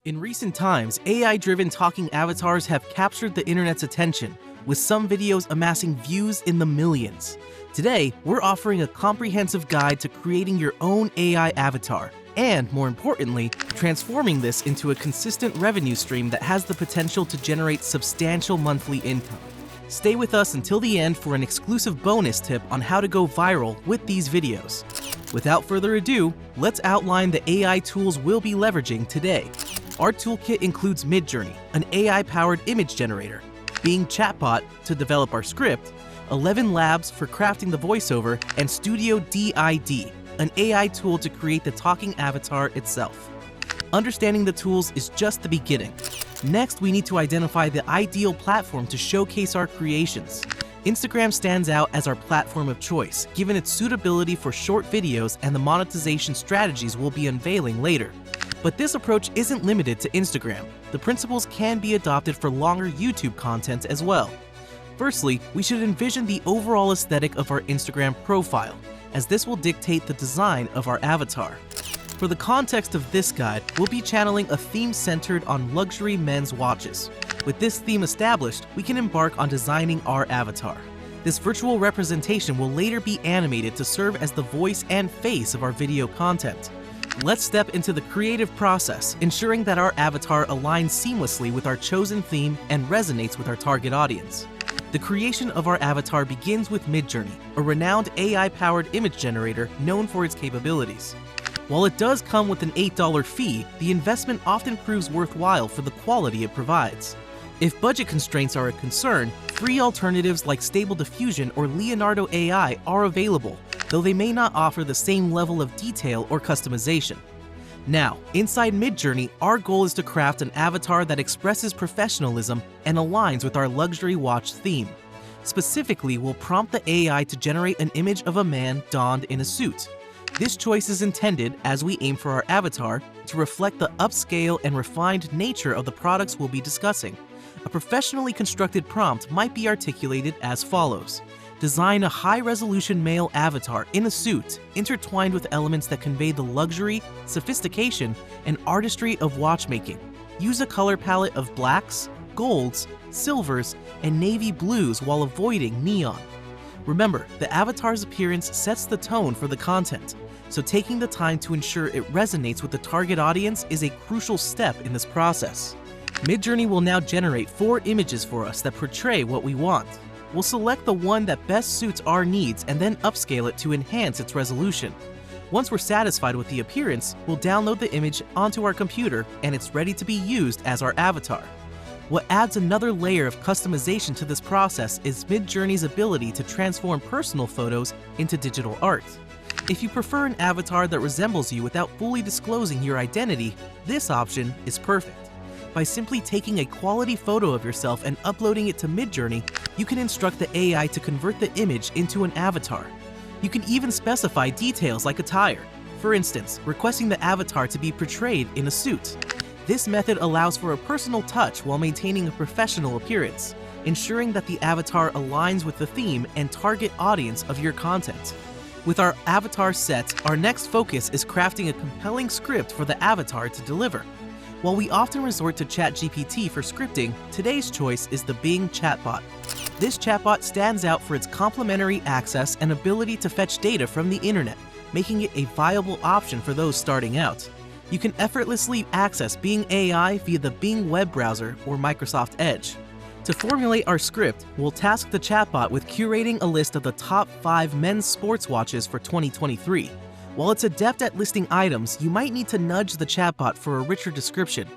In recent times, AI-driven talking avatars have captured the internet's attention, with some videos amassing views in the millions. Today, we're offering a comprehensive guide to creating your own AI avatar, and more importantly, transforming this into a consistent revenue stream that has the potential to generate substantial monthly income. Stay with us until the end for an exclusive bonus tip on how to go viral with these videos. Without further ado, let's outline the AI tools we'll be leveraging today. Our toolkit includes Midjourney, an AI-powered image generator, Bing Chatbot to develop our script, 11 Labs for crafting the voiceover, and Studio DID, an AI tool to create the talking avatar itself. Understanding the tools is just the beginning. Next, we need to identify the ideal platform to showcase our creations. Instagram stands out as our platform of choice, given its suitability for short videos and the monetization strategies we'll be unveiling later. But this approach isn't limited to Instagram. The principles can be adopted for longer YouTube content as well. Firstly, we should envision the overall aesthetic of our Instagram profile, as this will dictate the design of our avatar. For the context of this guide, we'll be channeling a theme centered on luxury men's watches. With this theme established, we can embark on designing our avatar. This virtual representation will later be animated to serve as the voice and face of our video content. Let's step into the creative process, ensuring that our avatar aligns seamlessly with our chosen theme and resonates with our target audience. The creation of our avatar begins with Midjourney, a renowned AI-powered image generator known for its capabilities. While it does come with an $8 fee, the investment often proves worthwhile for the quality it provides. If budget constraints are a concern, free alternatives like Stable Diffusion or Leonardo AI are available, though they may not offer the same level of detail or customization. Now, inside Midjourney, our goal is to craft an avatar that expresses professionalism and aligns with our luxury watch theme. Specifically, we'll prompt the AI to generate an image of a man donned in a suit. This choice is intended, as we aim for our avatar, to reflect the upscale and refined nature of the products we'll be discussing. A professionally constructed prompt might be articulated as follows. Design a high-resolution male avatar in a suit, intertwined with elements that convey the luxury, sophistication, and artistry of watchmaking. Use a color palette of blacks, golds, silvers, and navy blues while avoiding neon. Remember, the avatar's appearance sets the tone for the content, so taking the time to ensure it resonates with the target audience is a crucial step in this process. Midjourney will now generate 4 images for us that portray what we want. We'll select the one that best suits our needs and then upscale it to enhance its resolution. Once we're satisfied with the appearance, we'll download the image onto our computer and it's ready to be used as our avatar. What adds another layer of customization to this process is Midjourney's ability to transform personal photos into digital art. If you prefer an avatar that resembles you without fully disclosing your identity, this option is perfect. By simply taking a quality photo of yourself and uploading it to Midjourney, you can instruct the AI to convert the image into an avatar. You can even specify details like attire, for instance, requesting the avatar to be portrayed in a suit. This method allows for a personal touch while maintaining a professional appearance, ensuring that the avatar aligns with the theme and target audience of your content. With our avatar set, our next focus is crafting a compelling script for the avatar to deliver. While we often resort to ChatGPT for scripting, today's choice is the Bing Chatbot. This chatbot stands out for its complementary access and ability to fetch data from the internet, making it a viable option for those starting out. You can effortlessly access Bing AI via the Bing web browser or Microsoft Edge. To formulate our script, we'll task the chatbot with curating a list of the top 5 men's sports watches for 2023. While it's adept at listing items, you might need to nudge the chatbot for a richer description.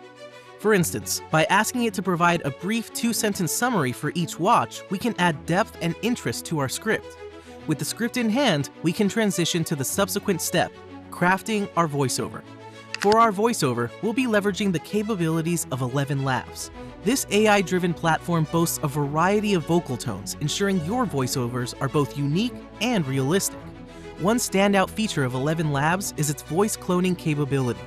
For instance, by asking it to provide a brief 2-sentence summary for each watch, we can add depth and interest to our script. With the script in hand, we can transition to the subsequent step, crafting our voiceover. For our voiceover, we'll be leveraging the capabilities of 11 Labs. This AI-driven platform boasts a variety of vocal tones, ensuring your voiceovers are both unique and realistic. One standout feature of 11 Labs is its voice cloning capability.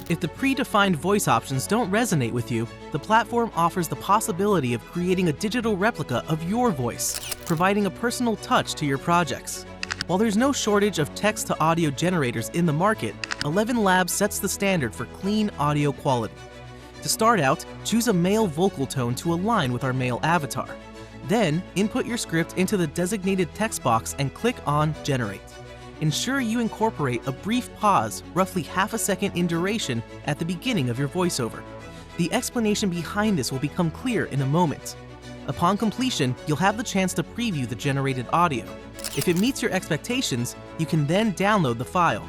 If the predefined voice options don't resonate with you, the platform offers the possibility of creating a digital replica of your voice, providing a personal touch to your projects. While there's no shortage of text-to-audio generators in the market, 11 Labs sets the standard for clean audio quality. To start out, choose a male vocal tone to align with our male avatar. Then, input your script into the designated text box and click on Generate. Ensure you incorporate a brief pause, roughly half a second in duration, at the beginning of your voiceover. The explanation behind this will become clear in a moment. Upon completion, you'll have the chance to preview the generated audio. If it meets your expectations, you can then download the file.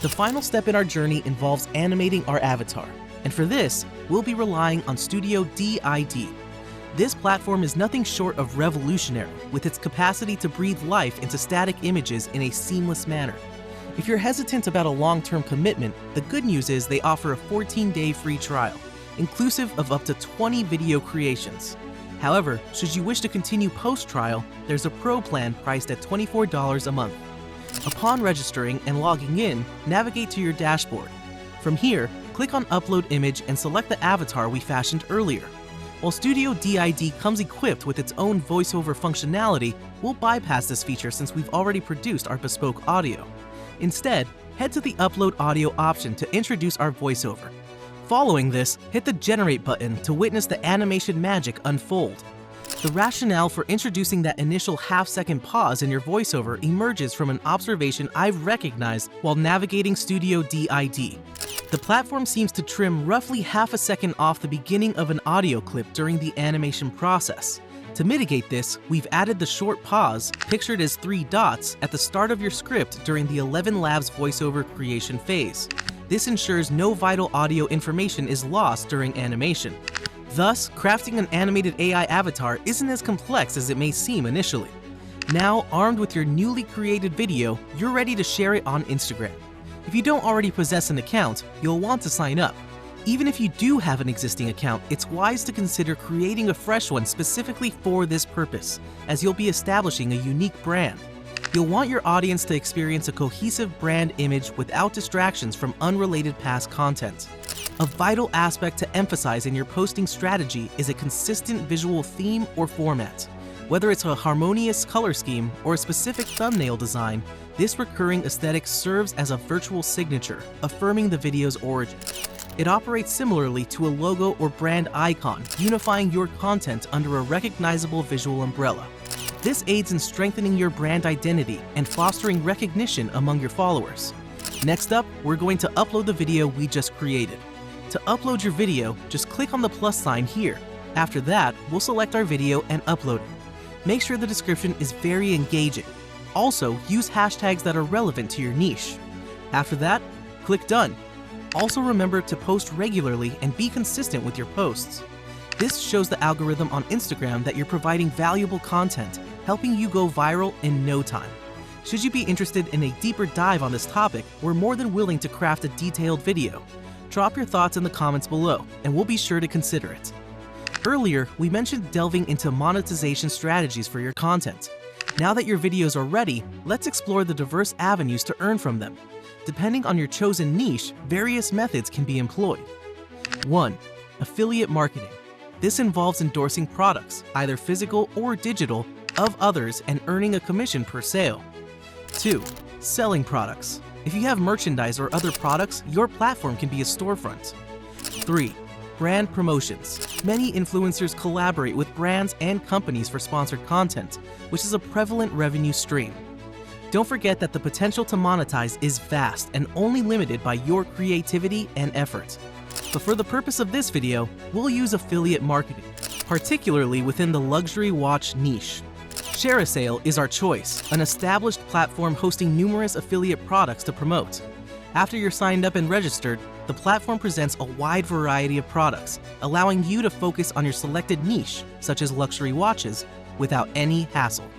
The final step in our journey involves animating our avatar, and for this, we'll be relying on Studio DID. This platform is nothing short of revolutionary, with its capacity to breathe life into static images in a seamless manner. If you're hesitant about a long-term commitment, the good news is they offer a 14-day free trial, inclusive of up to 20 video creations. However, should you wish to continue post-trial, there's a pro plan priced at $24 a month. Upon registering and logging in, navigate to your dashboard. From here, click on Upload Image and select the avatar we fashioned earlier. While Studio DID comes equipped with its own voiceover functionality, we'll bypass this feature since we've already produced our bespoke audio. Instead, head to the Upload Audio option to introduce our voiceover. Following this, hit the Generate button to witness the animation magic unfold. The rationale for introducing that initial half-second pause in your voiceover emerges from an observation I've recognized while navigating Studio DID. The platform seems to trim roughly half a second off the beginning of an audio clip during the animation process. To mitigate this, we've added the short pause, pictured as 3 dots, at the start of your script during the 11 Labs voiceover creation phase. This ensures no vital audio information is lost during animation. Thus, crafting an animated AI avatar isn't as complex as it may seem initially. Now, armed with your newly created video, you're ready to share it on Instagram. If you don't already possess an account, you'll want to sign up. Even if you do have an existing account, it's wise to consider creating a fresh one specifically for this purpose, as you'll be establishing a unique brand. You'll want your audience to experience a cohesive brand image without distractions from unrelated past content. A vital aspect to emphasize in your posting strategy is a consistent visual theme or format. Whether it's a harmonious color scheme or a specific thumbnail design, this recurring aesthetic serves as a virtual signature, affirming the video's origin. It operates similarly to a logo or brand icon, unifying your content under a recognizable visual umbrella. This aids in strengthening your brand identity and fostering recognition among your followers. Next up, we're going to upload the video we just created. To upload your video, just click on the plus sign here. After that, we'll select our video and upload it. Make sure the description is very engaging. Also, use hashtags that are relevant to your niche. After that, click Done. Also remember to post regularly and be consistent with your posts. This shows the algorithm on Instagram that you're providing valuable content, helping you go viral in no time. Should you be interested in a deeper dive on this topic, we're more than willing to craft a detailed video. Drop your thoughts in the comments below, and we'll be sure to consider it. Earlier, we mentioned delving into monetization strategies for your content. Now that your videos are ready, let's explore the diverse avenues to earn from them. Depending on your chosen niche, various methods can be employed. 1. Affiliate marketing. This involves endorsing products, either physical or digital, of others and earning a commission per sale. 2. Selling products. If you have merchandise or other products, your platform can be a storefront. 3. Brand promotions. Many influencers collaborate with brands and companies for sponsored content, which is a prevalent revenue stream. Don't forget that the potential to monetize is vast and only limited by your creativity and effort. But for the purpose of this video, we'll use affiliate marketing, particularly within the luxury watch niche. ShareASale is our choice, an established platform hosting numerous affiliate products to promote. After you're signed up and registered, the platform presents a wide variety of products, allowing you to focus on your selected niche, such as luxury watches, without any hassle.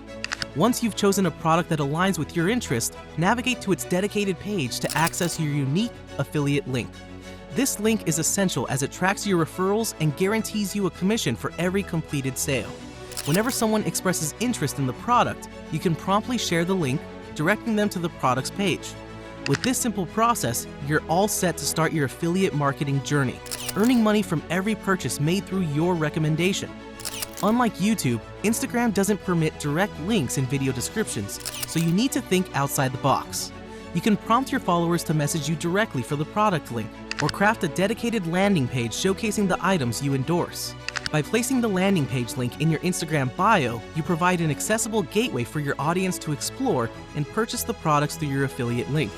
Once you've chosen a product that aligns with your interest, navigate to its dedicated page to access your unique affiliate link. This link is essential as it tracks your referrals and guarantees you a commission for every completed sale. Whenever someone expresses interest in the product, you can promptly share the link, directing them to the product's page. With this simple process, you're all set to start your affiliate marketing journey, earning money from every purchase made through your recommendation. Unlike YouTube, Instagram doesn't permit direct links in video descriptions, so you need to think outside the box. You can prompt your followers to message you directly for the product link, or craft a dedicated landing page showcasing the items you endorse. By placing the landing page link in your Instagram bio, you provide an accessible gateway for your audience to explore and purchase the products through your affiliate link.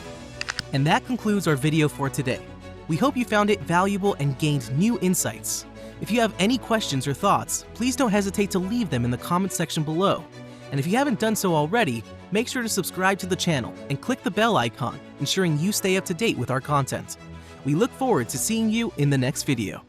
And that concludes our video for today. We hope you found it valuable and gained new insights. If you have any questions or thoughts, please don't hesitate to leave them in the comment section below. And if you haven't done so already, make sure to subscribe to the channel and click the bell icon, ensuring you stay up to date with our content. We look forward to seeing you in the next video.